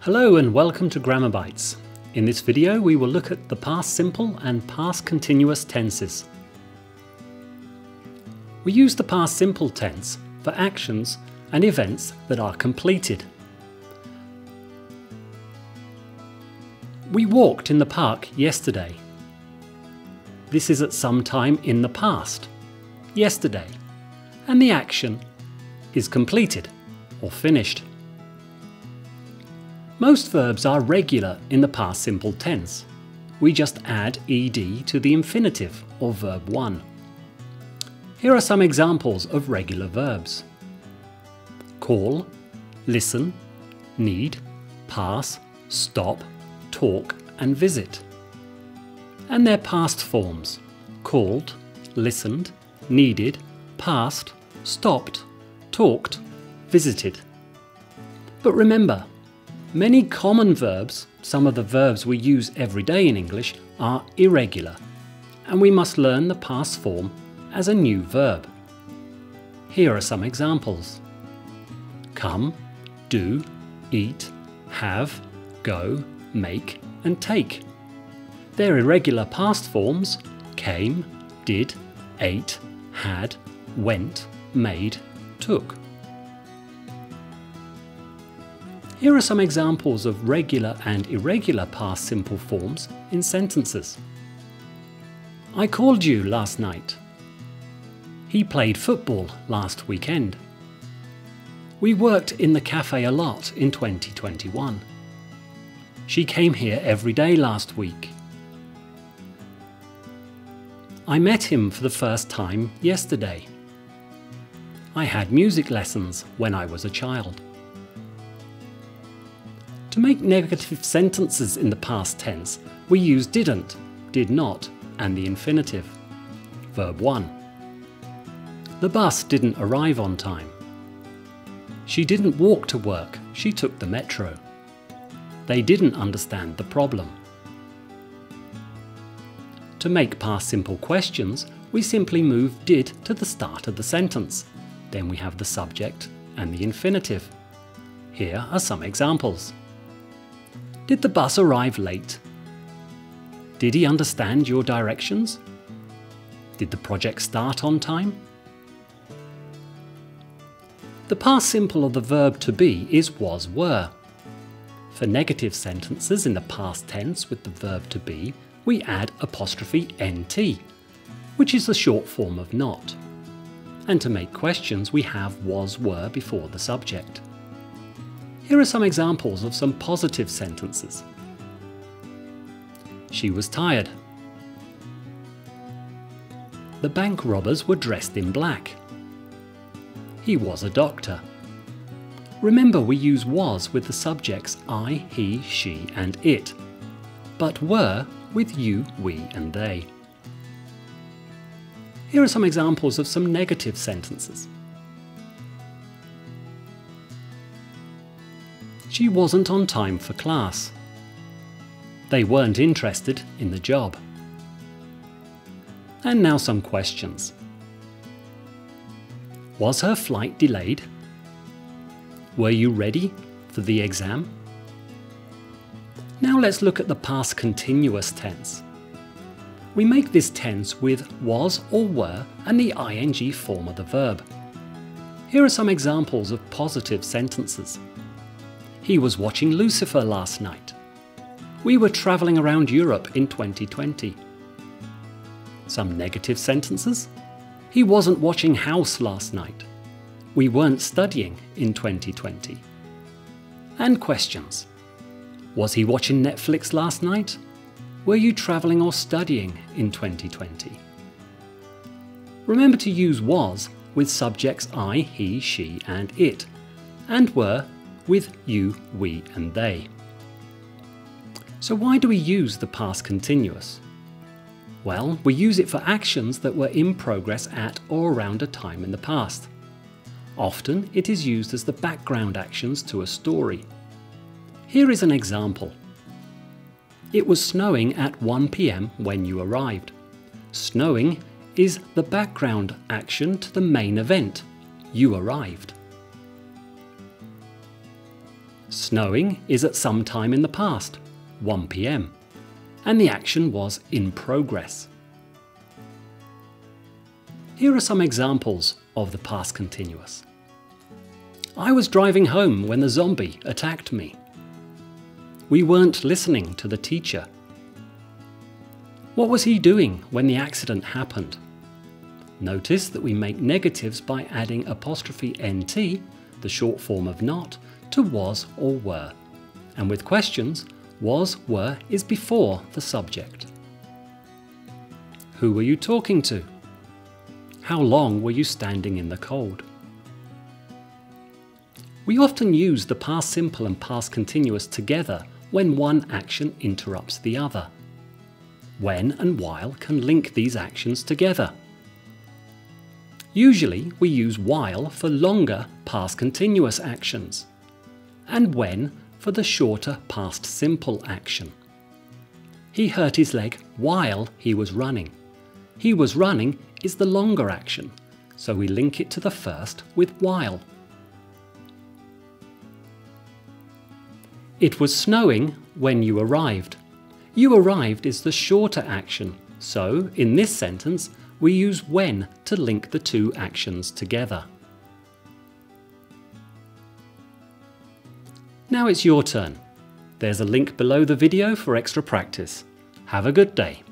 Hello and welcome to Grammar Bites. In this video we will look at the past simple and past continuous tenses. We use the past simple tense for actions and events that are completed. We walked in the park yesterday. This is at some time in the past, yesterday, and the action is completed or finished. Most verbs are regular in the past simple tense. We just add ed to the infinitive or verb 1. Here are some examples of regular verbs: call, listen, need, pass, stop, talk and visit. And their past forms: called, listened, needed, passed, stopped, talked, visited. But remember, many common verbs, some of the verbs we use every day in English, are irregular, and we must learn the past form as a new verb. Here are some examples: come, do, eat, have, go, make and take. Their irregular past forms: came, did, ate, had, went, made, took. Here are some examples of regular and irregular past simple forms in sentences. I called you last night. He played football last weekend. We worked in the cafe a lot in 2021. She came here every day last week. I met him for the first time yesterday. I had music lessons when I was a child. To make negative sentences in the past tense, we use didn't, did not, and the infinitive. Verb 1. The bus didn't arrive on time. She didn't walk to work, she took the metro. They didn't understand the problem. To make past simple questions, we simply move did to the start of the sentence. Then we have the subject and the infinitive. Here are some examples. Did the bus arrive late? Did he understand your directions? Did the project start on time? The past simple of the verb to be is was, were. For negative sentences in the past tense with the verb to be, we add apostrophe nt, which is the short form of not. And to make questions, we have was, were before the subject. Here are some examples of some positive sentences. She was tired. The bank robbers were dressed in black. He was a doctor. Remember, we use was with the subjects I, he, she and it, but were with you, we and they. Here are some examples of some negative sentences. She wasn't on time for class. They weren't interested in the job. And now some questions. Was her flight delayed? Were you ready for the exam? Now let's look at the past continuous tense. We make this tense with was or were and the ing form of the verb. Here are some examples of positive sentences. He was watching Lucifer last night. We were travelling around Europe in 2020. Some negative sentences. He wasn't watching House last night. We weren't studying in 2020. And questions. Was he watching Netflix last night? Were you travelling or studying in 2020? Remember to use was with subjects I, he, she and it, and were with you, we and they. So why do we use the past continuous? Well, we use it for actions that were in progress at or around a time in the past. Often it is used as the background actions to a story. Here is an example. It was snowing at 1 p.m. when you arrived. Snowing is the background action to the main event. You arrived. Snowing is at some time in the past, 1 p.m, and the action was in progress. Here are some examples of the past continuous. I was driving home when the zombie attacked me. We weren't listening to the teacher. What was he doing when the accident happened? Notice that we make negatives by adding apostrophe nt, the short form of not, to was or were. And with questions, was, were is before the subject. Who were you talking to? How long were you standing in the cold? We often use the past simple and past continuous together when one action interrupts the other. When and while can link these actions together. Usually we use while for longer past continuous actions, and when for the shorter past simple action. He hurt his leg while he was running. He was running is the longer action, so we link it to the first with while. It was snowing when you arrived. You arrived is the shorter action, so in this sentence we use when to link the two actions together. Now it's your turn. There's a link below the video for extra practice. Have a good day.